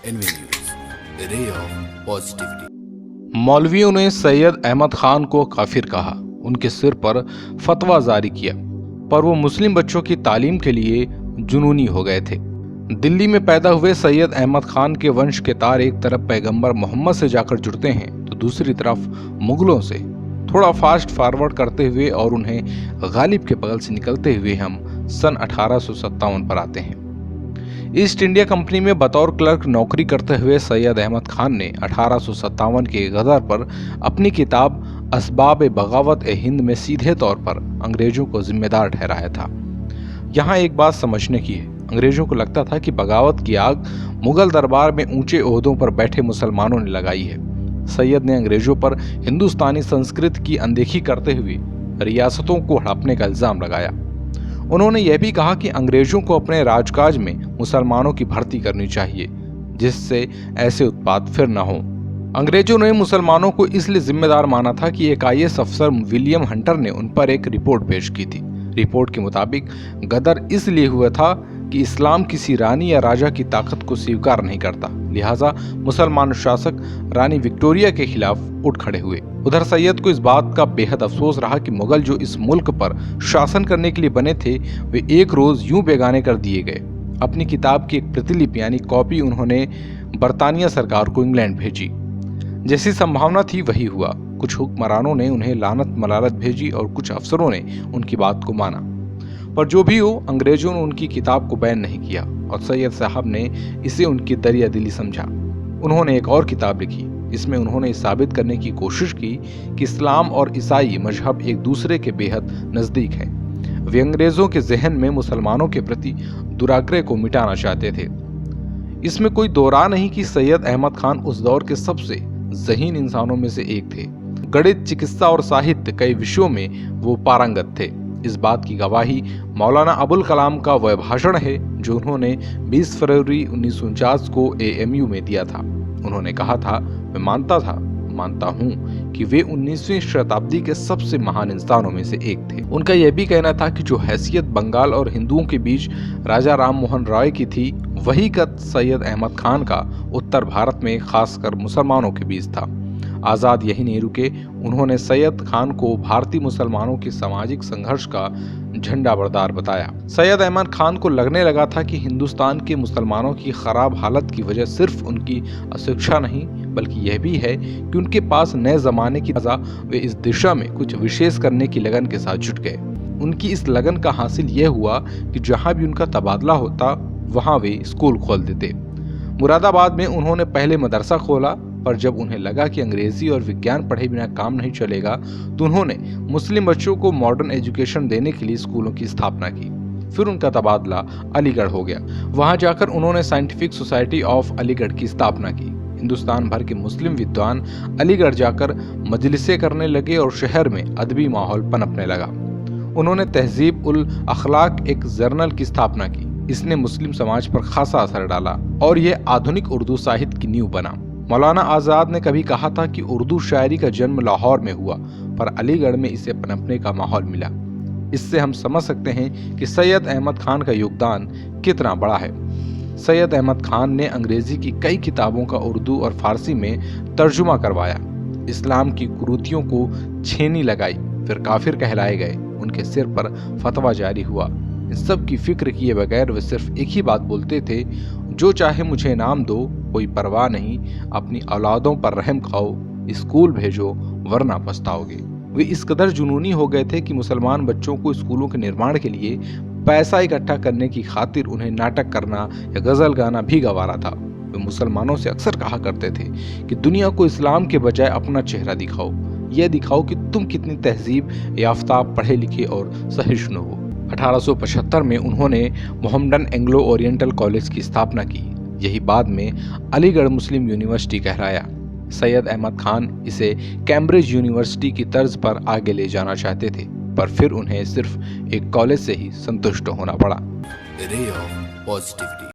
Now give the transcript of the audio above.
N V news, ray of positivity. मौलवियों ने सैयद अहमद खान को काफिर कहा, उनके सिर पर फतवा जारी किया, पर वो मुस्लिम बच्चों की तालीम के लिए जुनूनी हो गए थे। दिल्ली में पैदा हुए सैयद अहमद खान के वंश के तार एक तरफ पैगंबर मोहम्मद से जाकर जुड़ते हैं तो दूसरी तरफ मुगलों से। थोड़ा फास्ट फॉरवर्ड करते हुए और उन्हें गालिब के बगल से निकलते हुए हम सन 1857 पर आते हैं। ईस्ट इंडिया कंपनी में बतौर क्लर्क नौकरी करते हुए सैयद अहमद खान ने 1857 के गदर पर अपनी किताब असबाब बगावत ए हिंद में सीधे तौर पर अंग्रेजों को जिम्मेदार ठहराया था। यहाँ एक बात समझने की है, अंग्रेजों को लगता था कि बगावत की आग मुगल दरबार में ऊंचे ओहदों पर बैठे मुसलमानों ने लगाई है। सैयद ने अंग्रेजों पर हिंदुस्तानी संस्कृति की अनदेखी करते हुए रियासतों को हड़पने का इल्जाम लगाया। उन्होंने यह भी कहा कि अंग्रेजों को अपने राजकाज में मुसलमानों की भर्ती करनी चाहिए, जिससे ऐसे उत्पात फिर न हो। अंग्रेजों ने मुसलमानों को इसलिए जिम्मेदार माना था कि एक IAS अफसर विलियम हंटर ने उन पर एक रिपोर्ट पेश की थी। रिपोर्ट के मुताबिक गदर इसलिए हुआ था कि इस्लाम किसी रानी या राजा की ताकत को स्वीकार नहीं करता, लिहाजा मुसलमान शासक रानी विक्टोरिया के खिलाफ उठ खड़े हुए। उधर सैयद को इस बात का बेहद अफसोस रहा कि मुगल जो इस मुल्क पर शासन करने के लिए बने थे वे एक रोज यूं बेगाने कर दिए गए। अपनी किताब की एक प्रतिलिपि यानी कॉपी उन्होंने बरतानिया सरकार को इंग्लैंड भेजी। जैसी संभावना थी वही हुआ। कुछ हुक्मरानों ने उन्हें लानत मलालत भेजी और कुछ अफसरों ने उनकी बात को माना, पर जो भी हो अंग्रेजों ने उनकी किताब को बैन नहीं किया और सैयद साहब ने इसे उनकी दरिया दिली समझा। उन्होंने एक और किताब लिखी, इसमें उन्होंने साबित करने की कोशिश की कि इस्लाम और ईसाई मजहब एक दूसरे के बेहद नजदीक हैं। वे अंग्रेजों के जहन में मुसलमानों के प्रति दुराग्रह को मिटाना चाहते थे। इसमें कोई दो राह नहीं कि सैयद अहमद खान उस दौर के सबसे ज़हीन इंसानों में से एक थे। गणित, चिकित्सा और साहित्य कई विषयों में वो पारंगत थे। इस बात की गवाही मौलाना अबुल कलाम का वह भाषण है जो उन्होंने 20 फरवरी 1949 को AMU में दिया था। उन्होंने कहा था, मैं मानता हूँ कि वे 19वीं शताब्दी के सबसे महान इंसानों में से एक थे। उनका यह भी कहना था कि जो हैसियत बंगाल और हिंदुओं के बीच राजा राम मोहन राय की थी, वही कद सैयद अहमद खान का उत्तर भारत में खासकर मुसलमानों के बीच था। आज़ाद यही नहीं रुके, उन्होंने सैयद खान को भारतीय मुसलमानों के सामाजिक संघर्ष का झंडा बरदार बताया। सैयद अहमद खान को लगने लगा था कि हिंदुस्तान के मुसलमानों की खराब हालत की वजह सिर्फ उनकी अशिक्षा नहीं बल्कि यह भी है कि उनके पास नए जमाने की वजह वे इस दिशा में कुछ विशेष करने की लगन के साथ जुट गए। उनकी इस लगन का हासिल यह हुआ कि जहाँ भी उनका तबादला होता वहाँ वे स्कूल खोल देते। मुरादाबाद में उन्होंने पहले मदरसा खोला, पर जब उन्हें लगा कि अंग्रेजी और विज्ञान पढ़े बिना काम नहीं चलेगा तो उन्होंने मुस्लिम बच्चों को मॉडर्न एजुकेशन देने के लिए स्कूलों की स्थापना की। फिर उनका तबादला अलीगढ़ हो गया। वहां जाकर उन्होंने साइंटिफिक सोसाइटी ऑफ अलीगढ़ की स्थापना की। हिंदुस्तान भर के मुस्लिम विद्वान अलीगढ़ जाकर मजलिसें करने लगे और शहर में अदबी माहौल पनपने लगा। उन्होंने तहजीब उल अखलाक एक जर्नल की स्थापना की। इसने मुस्लिम समाज पर खासा असर डाला और यह आधुनिक उर्दू साहित्य की नींव बना। मौलाना आज़ाद ने कभी कहा था कि उर्दू शायरी का जन्म लाहौर में हुआ, पर अलीगढ़ में इसे पनपने का माहौल मिला। इससे हम समझ सकते हैं कि सैयद अहमद खान का योगदान कितना बड़ा है। सैयद अहमद खान ने अंग्रेजी की कई किताबों का उर्दू और फारसी में तर्जुमा करवाया। इस्लाम की कुरीतियों को छेनी लगाई, फिर काफिर कहलाए गए, उनके सिर पर फतवा जारी हुआ। इन सब की फिक्र किए बगैर वे सिर्फ एक ही बात बोलते थे, जो चाहे मुझे इनाम दो, कोई परवाह नहीं, अपनी औलादों पर रहम खाओ, स्कूल भेजो वरना पछताओगे। वे इस कदर जुनूनी हो गए थे कि मुसलमान बच्चों को स्कूलों के निर्माण के लिए पैसा इकट्ठा करने की खातिर उन्हें नाटक करना या गजल गाना भी गवारा था। वे मुसलमानों से अक्सर कहा करते थे कि दुनिया को इस्लाम के बजाय अपना चेहरा दिखाओ, यह दिखाओ कि तुम कितनी तहजीब याफ्ता, पढ़े लिखे और सहिष्णु हो। 1875 में उन्होंने मोहम्मडन एंग्लो ओरिएंटल कॉलेज की स्थापना की। यही बाद में अलीगढ़ मुस्लिम यूनिवर्सिटी कहलाया। सैयद अहमद खान इसे कैम्ब्रिज यूनिवर्सिटी की तर्ज पर आगे ले जाना चाहते थे, पर फिर उन्हें सिर्फ एक कॉलेज से ही संतुष्ट होना पड़ा। रे ऑफ पॉजिटिविटी।